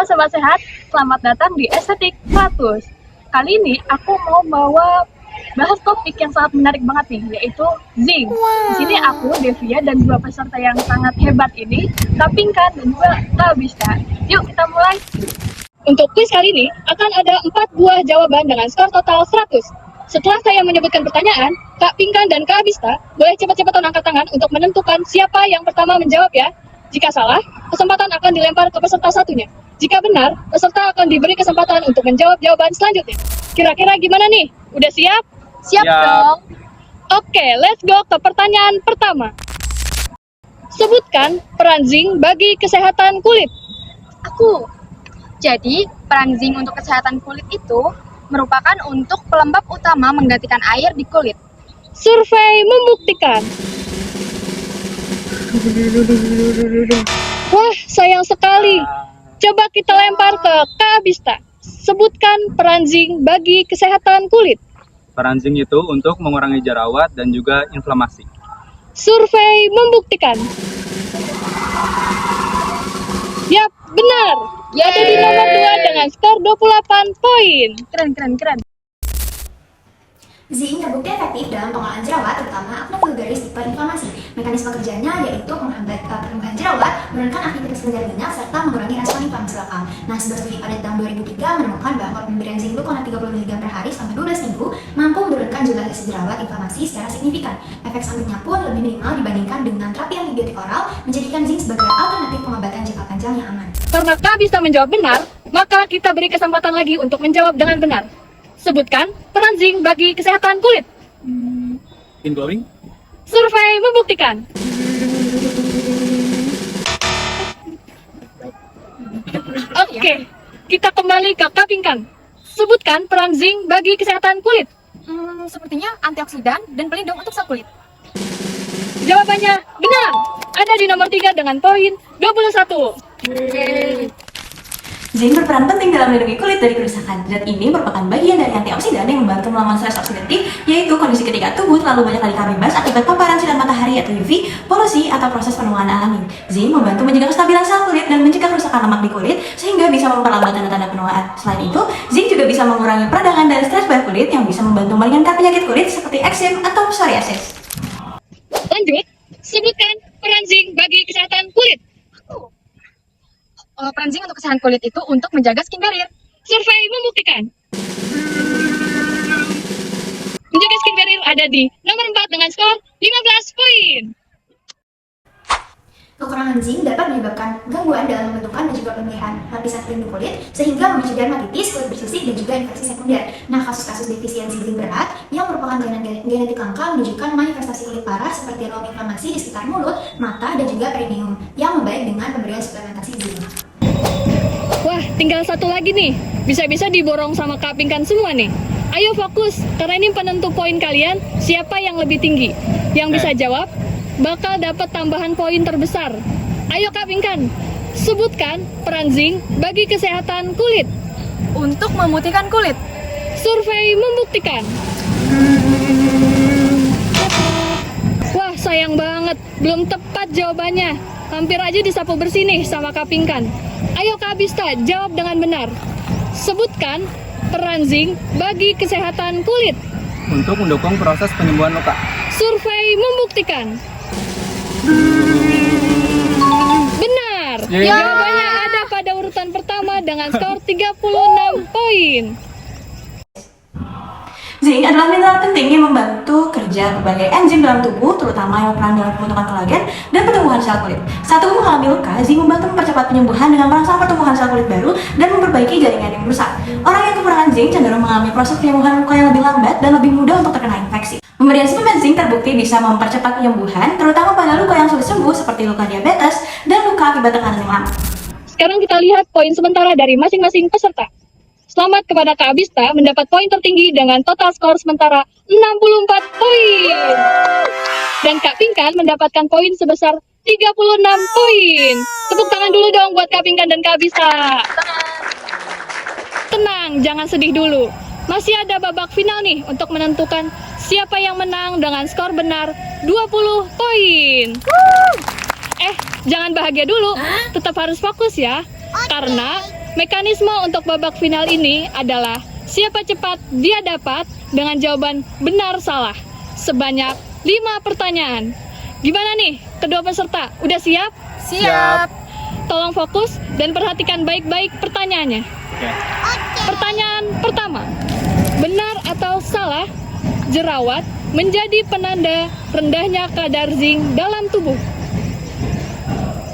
Sobat Sehat, selamat datang di Estetik 100. Kali ini aku mau bahas topik yang sangat menarik banget nih, yaitu zinc. Di sini aku, Devia, dan dua peserta yang sangat hebat ini, Kak Pinkan dan juga Kak Bista. Yuk kita mulai. Untuk kuis kali ini, akan ada 4 buah jawaban dengan skor total 100. Setelah saya menyebutkan pertanyaan, Kak Pinkan dan Kak Bista boleh cepat-cepat angkat tangan untuk menentukan siapa yang pertama menjawab ya. Jika salah, kesempatan akan dilempar ke peserta satunya. Jika benar, peserta akan diberi kesempatan untuk menjawab jawaban selanjutnya. Kira-kira gimana nih? Udah siap? Siap dong. Oke, let's go ke pertanyaan pertama. Sebutkan peran zinc bagi kesehatan kulit. Aku. Jadi, peran zinc untuk kesehatan kulit itu merupakan untuk pelembab utama menggantikan air di kulit. Survei membuktikan. Wah, sayang sekali. Coba kita lempar ke Kak Bista. Sebutkan peran zinc bagi kesehatan kulit. Peran zinc itu untuk mengurangi jerawat dan juga inflamasi. Survei membuktikan. Yap, benar. Ada di nomor 2 dengan skor 28 poin. Keren. Zinc terbukti efektif dalam pengolahan jerawat, terutama acne vulgaris tipe inflamasi. Mekanisme kerjanya yaitu menghambat pertumbuhan jerawat, menurunkan aktivitas kelenjar minyak, serta mengurangi respon inflamasi lokal. Nah, sebuah studi pada tahun 2003 menemukan bahwa pemberian zinc gluconat 30 mg per hari selama 12 minggu mampu menurunkan jumlah sel jerawat inflamasi secara signifikan. Efek sampingnya pun lebih minimal dibandingkan dengan terapi antibiotik oral, menjadikan zinc sebagai alternatif pengobatan jangka panjang yang aman. Karena Kak Bista menjawab benar, maka kita beri kesempatan lagi untuk menjawab dengan benar. Sebutkan peran zinc bagi kesehatan kulit. Skin glowing? Survei membuktikan. Oke, kita kembali ke Kak Pinkan. Sebutkan peran zinc bagi kesehatan kulit. Sepertinya antioksidan dan pelindung untuk sel kulit. Jawabannya benar. Ada di nomor 3 dengan poin 21. Zinc berperan penting dalam melindungi kulit dari kerusakan. Zat ini merupakan bagian dari antioksidan yang membantu melawan stres oksidatif, yaitu kondisi ketika tubuh terlalu banyak radikal bebas akibat paparan sinar matahari atau UV, polusi, atau proses penuaan alami. Zinc membantu menjaga kestabilan sel kulit dan mencegah kerusakan lemak di kulit, sehingga bisa memperlambat tanda-tanda penuaan. Selain itu, zinc juga bisa mengurangi peradangan dan stres pada kulit yang bisa membantu meringankan penyakit kulit seperti eksim atau psoriasis. Lanjut, sebutkan peran zinc bagi kesehatan kulit. Peran zinc untuk kesehatan kulit itu untuk menjaga skin barrier. Survei membuktikan. Menjaga skin barrier ada di nomor 4 dengan skor 15 poin. Kekurangan zinc dapat menyebabkan gangguan dalam pembentukan dan juga pemilihan lapisan pelindung kulit, sehingga memicu dermatitis, kulit bersisik, dan juga infeksi sekunder. Nah, kasus-kasus defisiensi zinc berat yang merupakan kelainan genetik langka menunjukkan manifestasi kulit parah seperti raum inflamasi di sekitar mulut, mata, dan juga perineum yang membaik dengan pemberian suplementasi zinc. Wah, tinggal satu lagi nih. Bisa-bisa diborong sama Kak Pinkan semua nih. Ayo fokus, karena ini penentu poin kalian, siapa yang lebih tinggi. Yang bisa jawab, bakal dapat tambahan poin terbesar. Ayo Kak Pinkan, sebutkan peran zinc bagi kesehatan kulit. Untuk memutihkan kulit. Survei membuktikan. Wah, sayang banget, belum tepat jawabannya. Hampir aja disapu bersih nih sama Kak Pinkan. Ayo Kak Bista, jawab dengan benar. Sebutkan peran zinc bagi kesehatan kulit. Untuk mendukung proses penyembuhan luka. Survei membuktikan. Benar. Jawabannya ada pada urutan pertama dengan skor 36 poin. Zinc adalah mineral penting yang membantu kerja berbagai enzim dalam tubuh, terutama yang berperan dalam pembentukan kolagen dan pertumbuhan sel kulit. Saat tubuh mengalami luka, zinc membantu mempercepat penyembuhan dengan merangsang pertumbuhan sel kulit baru dan memperbaiki jaringan yang rusak. Orang yang kekurangan zinc cenderung mengalami proses penyembuhan luka yang lebih lambat dan lebih mudah untuk terkena infeksi. Pemberian suplemen zinc terbukti bisa mempercepat penyembuhan, terutama pada luka yang sulit sembuh seperti luka diabetes dan luka akibat tekanan yang lama. Sekarang kita lihat poin sementara dari masing-masing peserta. Selamat kepada Kak Bista mendapat poin tertinggi dengan total skor sementara 64 poin. Dan Kak Pinkan mendapatkan poin sebesar 36 poin. Tepuk tangan dulu dong buat Kak Pinkan dan Kak Bista. Tenang, jangan sedih dulu. Masih ada babak final nih untuk menentukan siapa yang menang dengan skor benar 20 poin. Jangan bahagia dulu, tetap harus fokus ya. Karena Mekanisme untuk babak final ini adalah siapa cepat dia dapat dengan jawaban benar salah sebanyak 5 pertanyaan. Gimana nih kedua peserta? Udah siap? Siap. Tolong fokus dan perhatikan baik-baik pertanyaannya. Oke. Pertanyaan pertama. Benar atau salah jerawat menjadi penanda rendahnya kadar zinc dalam tubuh?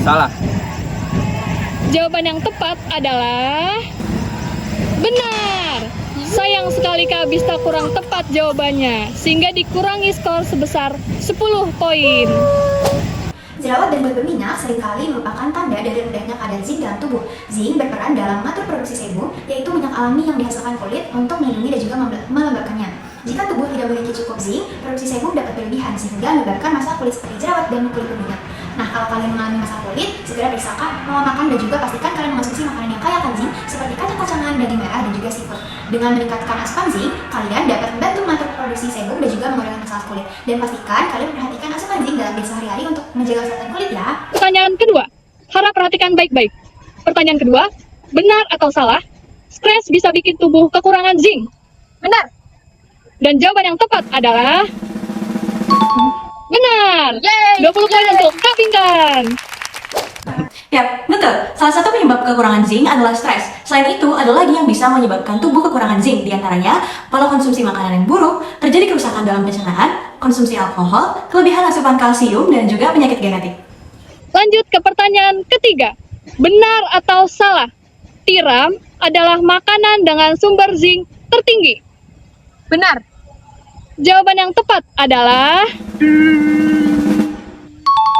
Salah. Jawaban yang tepat adalah benar. Sayang sekali Kak Bista kurang tepat jawabannya, sehingga dikurangi skor sebesar 10 poin. Jerawat dan kulit berminyak seringkali merupakan tanda dari rendahnya kadar zinc dalam tubuh. Zinc berperan dalam mengatur produksi sebum, yaitu minyak alami yang dihasilkan kulit untuk melindungi dan juga melembabkannya. Jika tubuh tidak memiliki cukup zinc, produksi sebum dapat berlebihan sehingga menyebabkan masalah kulit seperti jerawat dan kulit berminyak. Nah, kalau kalian mengalami masalah kulit, segera periksakan pola makan dan juga pastikan kalian mengonsumsi makanan yang kaya akan zinc seperti kacang-kacangan, daging merah, dan juga seafood. Dengan meningkatkan asupan zinc, kalian dapat membantu mengatur produksi sebum dan juga mengurangi masalah kulit. Dan pastikan kalian memperhatikan asupan zinc dalam diri sehari-hari untuk menjaga kesehatan kulit ya. Pertanyaan kedua, harap perhatikan baik-baik. Pertanyaan kedua, benar atau salah, stres bisa bikin tubuh kekurangan zinc? Benar. Dan jawaban yang tepat adalah benar. Yeay. 20 poin untuk Kak Pinkan. Ya, betul. Salah satu penyebab kekurangan zinc adalah stres. Selain itu, ada lagi yang bisa menyebabkan tubuh kekurangan zinc. Di antaranya, pola konsumsi makanan yang buruk, terjadi kerusakan dalam pencernaan, konsumsi alkohol, kelebihan asupan kalsium, dan juga penyakit genetik. Lanjut ke pertanyaan ketiga. Benar atau salah, tiram adalah makanan dengan sumber zinc tertinggi? Benar. Jawaban yang tepat adalah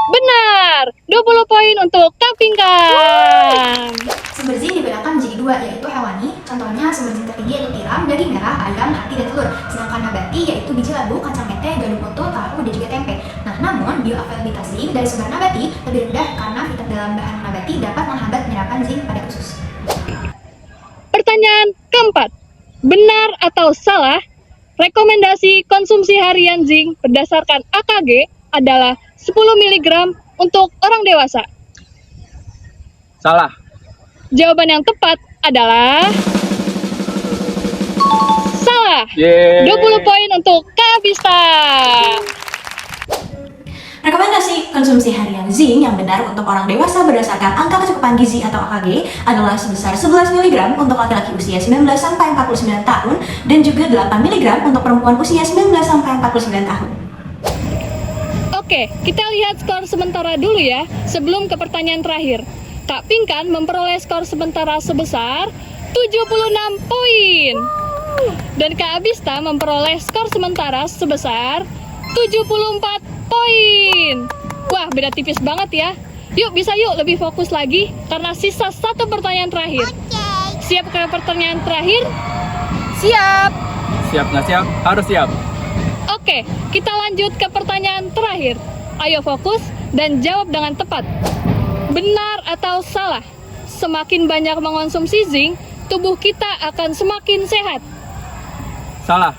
benar. 20 poin untuk Kak Pinkan. Sumber zinc dibedakan menjadi dua, yaitu hewani, contohnya sumber zinc tertinggi yaitu tiram, daging merah, ayam, hati, dan telur. Sedangkan nabati yaitu biji labu, kacang mete, gandum utuh, tahu, dan juga tempe. Nah, namun bioavailabilitas zinc dari sumber nabati lebih rendah karena vitamin dalam bahan nabati dapat menghambat penyerapan zinc pada usus. Pertanyaan keempat. Benar atau salah, rekomendasi konsumsi harian zinc berdasarkan AKG adalah 10 mg untuk orang dewasa? Salah. Jawaban yang tepat adalah salah. Yeay. 20 poin untuk Kak Bista. Rekomendasi konsumsi harian zinc yang benar untuk orang dewasa berdasarkan angka kecukupan gizi atau AKG adalah sebesar 11 mg untuk laki-laki usia 19-49 tahun dan juga 8 mg untuk perempuan usia 19-49 tahun. Oke, kita lihat skor sementara dulu ya, sebelum ke pertanyaan terakhir. Kak Pinkan memperoleh skor sementara sebesar 76 poin. Dan Kak Abista memperoleh skor sementara sebesar 74 poin. Wah, beda tipis banget ya. Yuk, bisa yuk lebih fokus lagi karena sisa satu pertanyaan terakhir. Siap ke pertanyaan terakhir? Siap. Siap nggak siap? Harus siap. Oke, kita lanjut ke pertanyaan terakhir. Ayo fokus dan jawab dengan tepat. Benar atau salah? Semakin banyak mengonsumsi zinc, tubuh kita akan semakin sehat. Salah.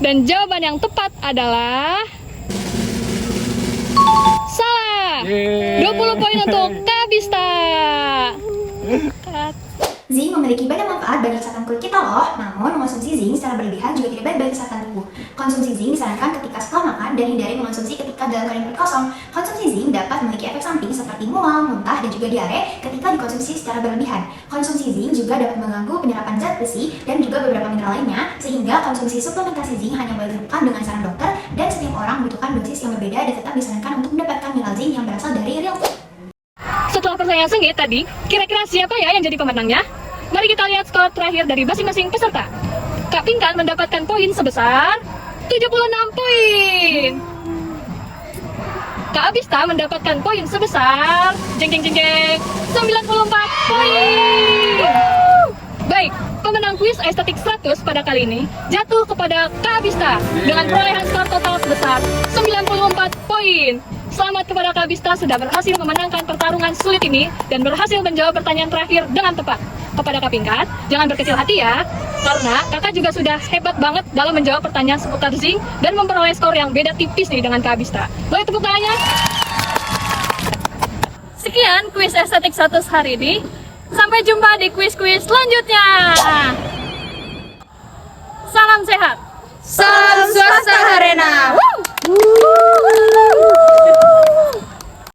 Dan jawaban yang tepat adalah salah. Yeay. 20 poin untuk Kak Bista. Zinc memiliki banyak manfaat bagi kesehatan kulit kita loh, namun mengonsumsi zinc secara berlebihan juga tidak baik bagi kesehatan tubuh. Konsumsi zinc disarankan ketika setelah makan dan hindari mengonsumsi ketika dalam keadaan perut kosong. Konsumsi zinc dapat memiliki efek samping seperti mual, muntah, dan juga diare ketika dikonsumsi secara berlebihan. Konsumsi zinc juga dapat mengganggu penyerapan zat besi dan juga beberapa mineral lainnya, sehingga konsumsi suplementasi zinc hanya boleh dilakukan dengan saran dokter dan setiap orang membutuhkan dosis yang berbeda dan tetap disarankan untuk mendapatkan mineral zinc yang berasal dari real food. Setelah pertanyaan sengit tadi, kira-kira siapa ya yang jadi pemenangnya? Mari kita lihat skor terakhir dari masing-masing peserta. Kak Pinkan mendapatkan poin sebesar 76 poin. Kak Abista mendapatkan poin sebesar 94 poin. Baik, pemenang kuis estetik 100 pada kali ini jatuh kepada Kak Abista dengan perolehan skor total sebesar 94 poin. Selamat kepada Kak Bista sudah berhasil memenangkan pertarungan sulit ini dan berhasil menjawab pertanyaan terakhir dengan tepat. Kepada Kak Pinkan, jangan berkecil hati ya, karena kakak juga sudah hebat banget dalam menjawab pertanyaan seputar zinc dan memperoleh skor yang beda tipis nih dengan Kak Bista. Boleh tepuk tangannya? Sekian kuis estetik 100 hari ini. Sampai jumpa di kuis-kuis selanjutnya. Salam sehat. Salam swasta Harena.